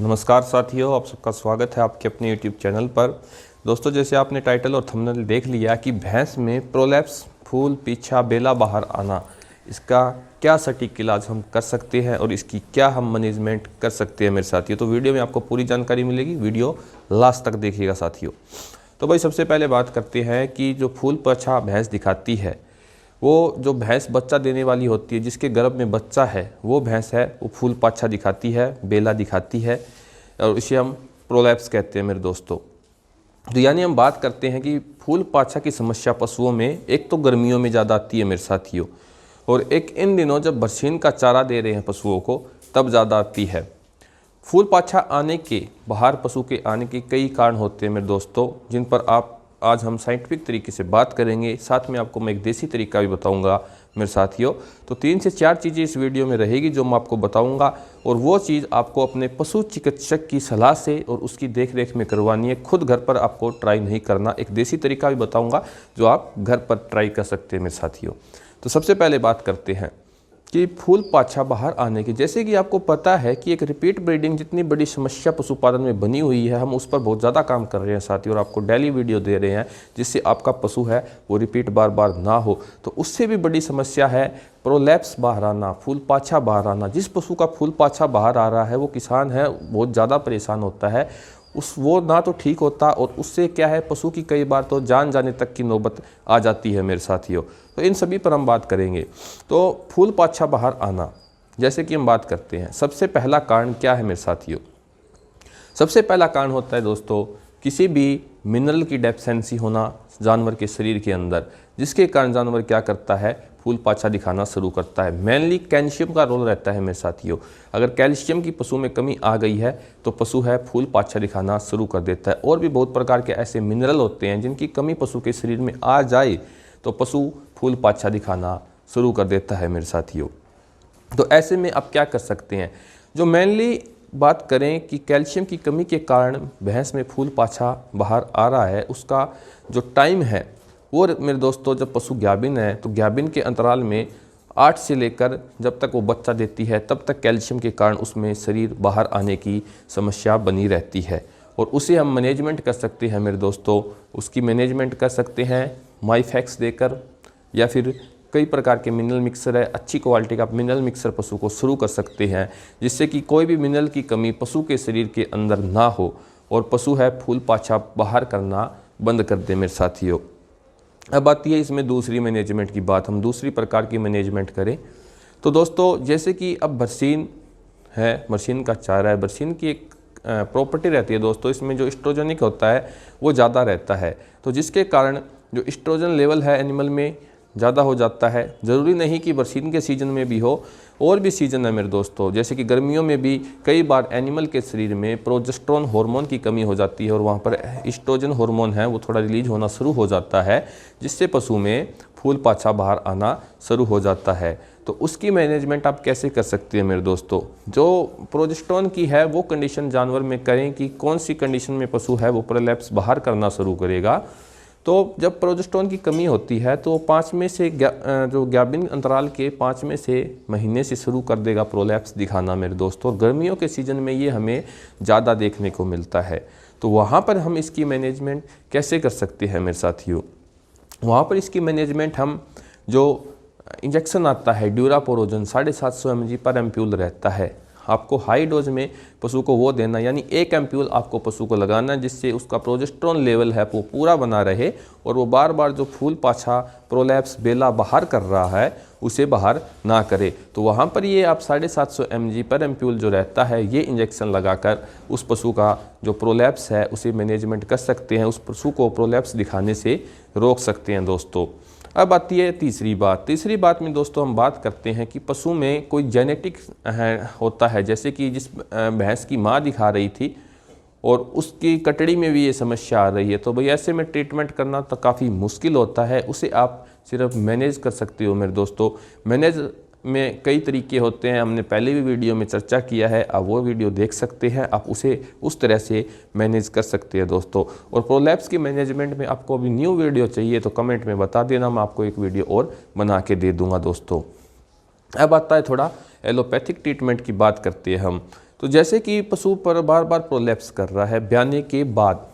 नमस्कार साथियों, आप सबका स्वागत है आपके अपने YouTube चैनल पर। दोस्तों, जैसे आपने टाइटल और थंबनेल देख लिया कि भैंस में प्रोलैप्स, फूल पीछा, बेला बाहर आना, इसका क्या सटीक इलाज हम कर सकते हैं और इसकी क्या हम मैनेजमेंट कर सकते हैं मेरे साथियों। तो वीडियो में आपको पूरी जानकारी मिलेगी, वीडियो लास्ट तक देखिएगा साथियों। तो भाई सबसे पहले बात करते हैं कि जो फूल पाछा भैंस दिखाती है, वो जो भैंस बच्चा देने वाली होती है, जिसके गर्भ में बच्चा है, वो भैंस है, वो फूल पाछा दिखाती है, बेला दिखाती है और इसे हम प्रोलैप्स कहते हैं मेरे दोस्तों। तो यानी हम बात करते हैं कि फूल पाछा की समस्या पशुओं में एक तो गर्मियों में ज़्यादा आती है मेरे साथियों, और एक इन दिनों जब बरसीन का चारा दे रहे हैं पशुओं को तब ज़्यादा आती है। फूल पाछा आने के, बाहर पशु के आने के कई कारण होते हैं मेरे दोस्तों, जिन पर आप आज हम साइंटिफिक तरीके से बात करेंगे। साथ में आपको मैं एक देसी तरीका भी बताऊंगा मेरे साथियों। तो 3 से 4 चीज़ें इस वीडियो में रहेगी जो मैं आपको बताऊंगा, और वो चीज़ आपको अपने पशु चिकित्सक की सलाह से और उसकी देख-रेख में करवानी है। खुद घर पर आपको ट्राई नहीं करना। एक देसी तरीका भी बताऊँगा जो आप घर पर ट्राई कर सकते हैं मेरे साथियों। तो सबसे पहले बात करते हैं कि फूल पाछा बाहर आने की। जैसे कि आपको पता है कि एक रिपीट ब्रीडिंग जितनी बड़ी समस्या पशुपालन में बनी हुई है, हम उस पर बहुत ज़्यादा काम कर रहे हैं साथियों, और आपको डेली वीडियो दे रहे हैं जिससे आपका पशु है वो रिपीट बार बार ना हो। तो उससे भी बड़ी समस्या है प्रोलैप्स बाहर आना, फूल पाछा बाहर आना। जिस पशु का फूल पाछा बाहर आ रहा है वो किसान है बहुत ज़्यादा परेशान होता है, वो ना तो ठीक होता, और उससे क्या है, पशु की कई बार तो जान जाने तक की नौबत आ जाती है मेरे साथियों। तो इन सभी पर हम बात करेंगे। तो फूल पाछा बाहर आना, जैसे कि हम बात करते हैं, सबसे पहला कारण क्या है मेरे साथियों। सबसे पहला कारण होता है दोस्तों किसी भी मिनरल की डेफिशिएंसी होना जानवर के शरीर के अंदर, जिसके कारण जानवर क्या करता है, फूल पाछा दिखाना शुरू करता है। मेनली कैल्शियम का रोल रहता है मेरे साथियों। अगर कैल्शियम की पशु में कमी आ गई है तो पशु है फूल पाछा दिखाना शुरू कर देता है। और भी बहुत प्रकार के ऐसे मिनरल होते हैं जिनकी कमी पशु के शरीर में आ जाए तो पशु फूल पाछा दिखाना शुरू कर देता है मेरे साथियों। तो ऐसे में आप क्या कर सकते हैं, जो मेनली बात करें कि कैल्शियम की कमी के कारण भैंस में फूल पाछा बाहर आ रहा है, उसका जो टाइम है वो मेरे दोस्तों, जब पशु ज्ञाबिन है तो ज्ञाबिन के अंतराल में 8 से लेकर जब तक वो बच्चा देती है तब तक कैल्शियम के कारण उसमें शरीर बाहर आने की समस्या बनी रहती है, और उसे हम मैनेजमेंट कर सकते हैं मेरे दोस्तों। उसकी मैनेजमेंट कर सकते हैं माइफैक्स देकर, या फिर कई प्रकार के मिनरल मिक्सर है, अच्छी क्वालिटी का मिनरल मिक्सर पशु को शुरू कर सकते हैं, जिससे कि कोई भी मिनरल की कमी पशु के शरीर के अंदर ना हो और पशु है फूल पाछा बाहर करना बंद कर दे मेरे साथियों। अब आती है इसमें दूसरी मैनेजमेंट की बात। हम दूसरी प्रकार की मैनेजमेंट करें तो दोस्तों, जैसे कि अब बरसीन है, बरसीन का चारा है, बरसीन की एक प्रॉपर्टी रहती है दोस्तों, इसमें जो एस्ट्रोजेनिक होता है वो ज़्यादा रहता है, तो जिसके कारण जो एस्ट्रोजन लेवल है एनिमल में ज़्यादा हो जाता है। ज़रूरी नहीं कि बरसीन के सीज़न में भी हो, और भी सीज़न है मेरे दोस्तों, जैसे कि गर्मियों में भी कई बार एनिमल के शरीर में प्रोजेस्टेरोन हार्मोन की कमी हो जाती है, और वहाँ पर एस्ट्रोजन हार्मोन है वो थोड़ा रिलीज होना शुरू हो जाता है, जिससे पशु में फूल पाछा बाहर आना शुरू हो जाता है। तो उसकी मैनेजमेंट आप कैसे कर सकते हैं मेरे दोस्तों। जो प्रोजेस्टेरोन की है वो कंडीशन जानवर में करें कि कौन सी कंडीशन में पशु है वो प्रोलैप्स बाहर करना शुरू करेगा। तो जब प्रोजेस्टेरोन की कमी होती है तो 5 में से जो ज्ञाबिन अंतराल के 5 में से महीने से शुरू कर देगा प्रोलैप्स दिखाना मेरे दोस्तों। गर्मियों के सीज़न में ये हमें ज़्यादा देखने को मिलता है। तो वहाँ पर हम इसकी मैनेजमेंट कैसे कर सकते हैं मेरे साथियों। वहाँ पर इसकी मैनेजमेंट हम, जो इंजेक्शन आता है ड्यूरापोरोजन 750 mg पर एम्प्यूल रहता है, आपको हाई डोज में पशु को वो देना, यानी 1 एम्प्यूल आपको पशु को लगाना, जिससे उसका प्रोजेस्टेरोन लेवल है वो पूरा बना रहे और वो बार बार जो फूल पाछा, प्रोलैप्स, बेला बाहर कर रहा है उसे बाहर ना करे। तो वहाँ पर ये आप 750 mg पर एम्प्यूल जो रहता है, ये इंजेक्शन लगाकर उस पशु का जो प्रोलैप्स है उसे मैनेजमेंट कर सकते हैं, उस पशु को प्रोलैप्स दिखाने से रोक सकते हैं दोस्तों। अब आती है तीसरी बात। तीसरी बात में दोस्तों हम बात करते हैं कि पशु में कोई जेनेटिक होता है, जैसे कि जिस भैंस की माँ दिखा रही थी और उसकी कटड़ी में भी ये समस्या आ रही है, तो भाई ऐसे में ट्रीटमेंट करना तो काफ़ी मुश्किल होता है। उसे आप सिर्फ मैनेज कर सकते हो मेरे दोस्तों। मैनेज में कई तरीके होते हैं, हमने पहले भी वीडियो में चर्चा किया है, आप वो वीडियो देख सकते हैं, आप उसे उस तरह से मैनेज कर सकते हैं दोस्तों। और प्रोलैप्स की मैनेजमेंट में आपको अभी न्यू वीडियो चाहिए तो कमेंट में बता देना, मैं आपको एक वीडियो और बना के दे दूंगा दोस्तों। अब आता है थोड़ा एलोपैथिक ट्रीटमेंट की बात करते हैं हम। तो जैसे कि पशु पर बार बार प्रोलैप्स कर रहा है ब्याने के बाद,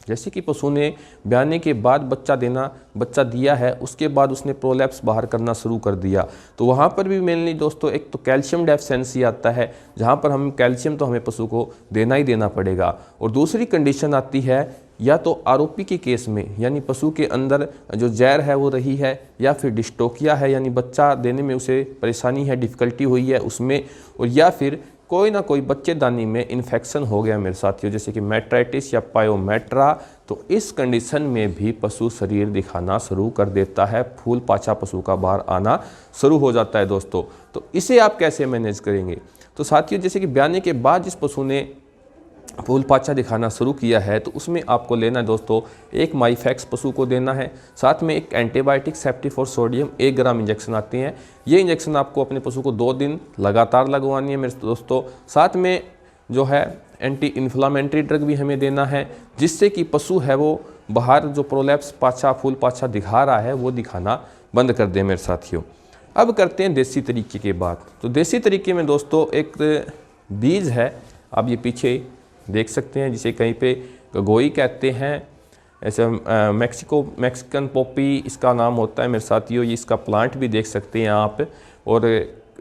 जैसे कि पशु ने ब्याने के बाद बच्चा दिया है, उसके बाद उसने प्रोलैप्स बाहर करना शुरू कर दिया, तो वहाँ पर भी मेनली दोस्तों एक तो कैल्शियम डेफिशिएंसी आता है, जहाँ पर हम कैल्शियम तो हमें पशु को देना ही देना पड़ेगा। और दूसरी कंडीशन आती है या तो आरोपी के केस में, यानी पशु के अंदर जो जहर है वो रही है, या फिर डिस्टोकिया है यानी बच्चा देने में उसे परेशानी है, डिफ़िकल्टी हुई है उसमें, और या फिर कोई ना कोई बच्चेदानी में इन्फेक्शन हो गया मेरे साथियों, जैसे कि मेट्राइटिस या पायोमेट्रा। तो इस कंडीशन में भी पशु शरीर दिखाना शुरू कर देता है, फूल पाछा पशु का बाहर आना शुरू हो जाता है दोस्तों। तो इसे आप कैसे मैनेज करेंगे? तो साथियों जैसे कि ब्याने के बाद जिस पशु ने फूल पाछा दिखाना शुरू किया है, तो उसमें आपको लेना है दोस्तों एक माइफैक्स पशु को देना है, साथ में एक एंटीबायोटिक सेफ्टिफोर सोडियम 1 ग्राम इंजेक्शन आते हैं। ये इंजेक्शन आपको अपने पशु को 2 दिन लगातार लगवानी है मेरे दोस्तों। साथ में जो है एंटी इन्फ्लामेटरी ड्रग भी हमें देना है, जिससे कि पशु है वो बाहर जो प्रोलैप्स पाछा फूल पाछा दिखा रहा है वो दिखाना बंद कर दे मेरे साथियों। अब करते हैं देसी तरीके की बात। तो देसी तरीके में दोस्तों एक बीज है, आप ये पीछे देख सकते हैं, जिसे कहीं पे गगोई कहते हैं, ऐसे मैक्सिकन पॉपी इसका नाम होता है मेरे साथियों। ये इसका प्लांट भी देख सकते हैं आप। और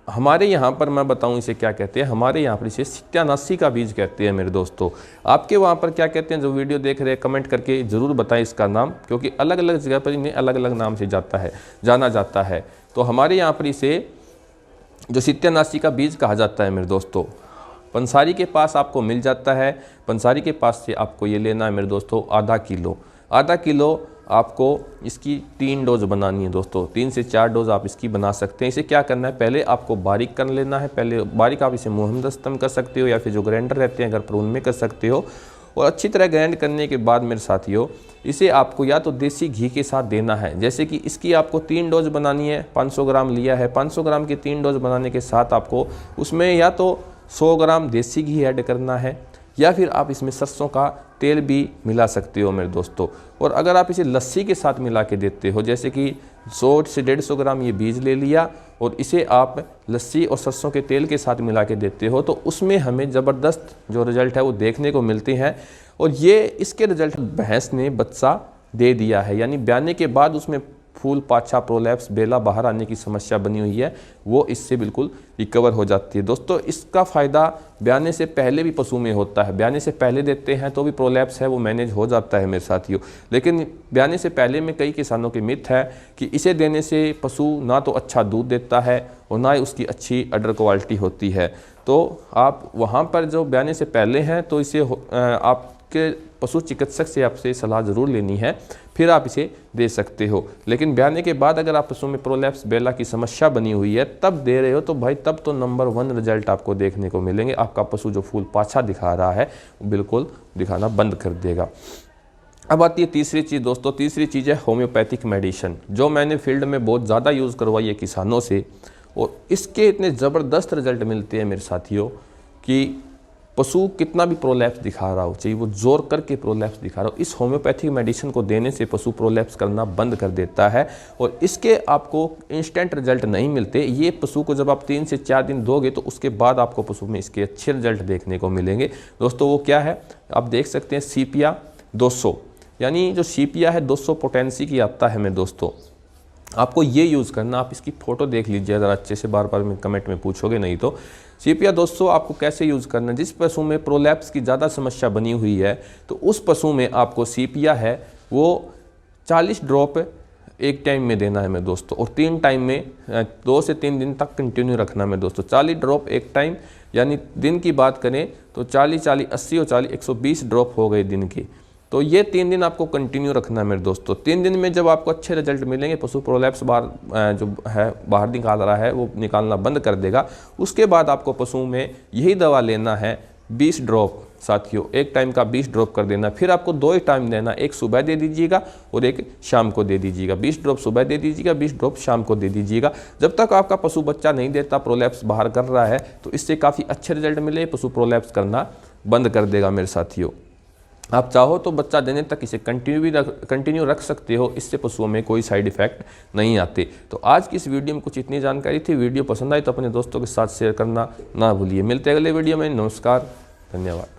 हमारे यहाँ पर मैं बताऊँ इसे क्या कहते हैं, हमारे यहाँ पर इसे सत्यानाशी का बीज कहते हैं मेरे दोस्तों। आपके वहाँ पर क्या कहते हैं? जो वीडियो देख रहे हैं कमेंट करके ज़रूर बताएं इसका नाम, क्योंकि अलग अलग जगह पर इन्हें अलग अलग नाम से जाना जाता है। तो हमारे यहाँ पर इसे जो सत्यानाशी का बीज कहा जाता है मेरे दोस्तों, पंसारी के पास आपको मिल जाता है। पंसारी के पास से आपको ये लेना है मेरे दोस्तों आधा किलो आपको इसकी 3 डोज बनानी है दोस्तों। 3 से 4 डोज आप इसकी बना सकते हैं। इसे क्या करना है, पहले आपको बारीक कर लेना है। पहले बारीक आप इसे मुहम्मदस्तम कर सकते हो, या फिर जो ग्राइंडर रहते हैं घर पर उनमें कर सकते हो। और अच्छी तरह ग्राइंड करने के बाद मेरे साथियों इसे आपको या तो देसी घी के साथ देना है। जैसे कि इसकी आपको 3 डोज बनानी है, 500 ग्राम लिया है, 500 ग्राम की 3 डोज बनाने के साथ आपको उसमें या तो 100 ग्राम देसी घी ऐड करना है, या फिर आप इसमें सरसों का तेल भी मिला सकते हो मेरे दोस्तों। और अगर आप इसे लस्सी के साथ मिला के देते हो, जैसे कि 100 से 150 ग्राम ये बीज ले लिया और इसे आप लस्सी और सरसों के तेल के साथ मिला के देते हो, तो उसमें हमें ज़बरदस्त जो रिज़ल्ट है वो देखने को मिलते हैं। और ये इसके रिज़ल्ट भैंस ने बच्चा दे दिया है, यानी ब्याने के बाद उसमें फूल पाछा प्रोलैप्स बेला बाहर आने की समस्या बनी हुई है, वो इससे बिल्कुल रिकवर हो जाती है दोस्तों। इसका फ़ायदा ब्याने से पहले भी पशु में होता है। ब्याने से पहले देते हैं तो भी प्रोलैप्स है वो मैनेज हो जाता है मेरे साथियों। लेकिन ब्याने से पहले में कई किसानों की मिथ है कि इसे देने से पशु ना तो अच्छा दूध देता है और ना ही उसकी अच्छी अडर क्वालिटी होती है। तो आप वहाँ पर जो ब्याने से पहले हैं तो इसे आपके पशु चिकित्सक से आपसे सलाह ज़रूर लेनी है, फिर आप इसे दे सकते हो। लेकिन ब्याने के बाद अगर आप पशु में प्रोलैप्स बेला की समस्या बनी हुई है तब दे रहे हो, तो भाई तब तो नंबर 1 रिजल्ट आपको देखने को मिलेंगे। आपका पशु जो फूल पाछा दिखा रहा है बिल्कुल दिखाना बंद कर देगा। अब आती है तीसरी चीज़ दोस्तों। तीसरी चीज़ है होम्योपैथिक मेडिसिन, जो मैंने फील्ड में बहुत ज़्यादा यूज़ करवाई है किसानों से, और इसके इतने ज़बरदस्त रिजल्ट मिलते हैं मेरे साथियों कि पशु कितना भी प्रोलैप्स दिखा रहा हो, चाहिए वो जोर करके प्रोलैप्स दिखा रहा हो, इस होम्योपैथिक मेडिसिन को देने से पशु प्रोलैप्स करना बंद कर देता है। और इसके आपको इंस्टेंट रिजल्ट नहीं मिलते। ये पशु को जब आप 3 से 4 दिन दोगे तो उसके बाद आपको पशु में इसके अच्छे रिजल्ट देखने को मिलेंगे दोस्तों। वो क्या है आप देख सकते हैं, सीपिया 200, यानी जो सीपिया है 200 पोटेंसी की आता है मेरे दोस्तों। आपको ये यूज़ करना, आप इसकी फ़ोटो देख लीजिए ज़रा अच्छे से, बार बार में कमेंट में पूछोगे नहीं तो। सीपिया 200 आपको कैसे यूज़ करना, जिस पशु में प्रोलैप्स की ज़्यादा समस्या बनी हुई है तो उस पशु में आपको सीपिया है वो 40 ड्रॉप एक टाइम में देना है मेरे दोस्तों, और 3 टाइम में 2 से 3 दिन तक कंटिन्यू रखना है मेरे दोस्तों। 40 ड्रॉप एक टाइम, यानी दिन की बात करें तो 40, 80 और 40 120 ड्रॉप हो गए दिन की। तो ये 3 दिन आपको कंटिन्यू रखना है मेरे दोस्तों। 3 दिन में जब आपको अच्छे रिजल्ट मिलेंगे, पशु प्रोलैप्स बाहर जो है बाहर निकाल रहा है वो निकालना बंद कर देगा। उसके बाद आपको पशु में यही दवा लेना है 20 ड्रॉप साथियों, एक टाइम का 20 ड्रॉप कर देना। फिर आपको 2 ही टाइम देना, एक सुबह दे दीजिएगा और एक शाम को दे दीजिएगा। 20 ड्रॉप सुबह दे दीजिएगा, 20 ड्रॉप शाम को दे दीजिएगा। जब तक आपका पशु बच्चा नहीं देता, प्रोलैप्स बाहर कर रहा है, तो इससे काफ़ी अच्छे रिजल्ट मिले, पशु प्रोलैप्स करना बंद कर देगा मेरे साथियों। आप चाहो तो बच्चा देने तक इसे कंटिन्यू रख सकते हो, इससे पशुओं में कोई साइड इफ़ेक्ट नहीं आते। तो आज की इस वीडियो में कुछ इतनी जानकारी थी। वीडियो पसंद आई तो अपने दोस्तों के साथ शेयर करना ना भूलिए। मिलते हैं अगले वीडियो में। नमस्कार, धन्यवाद।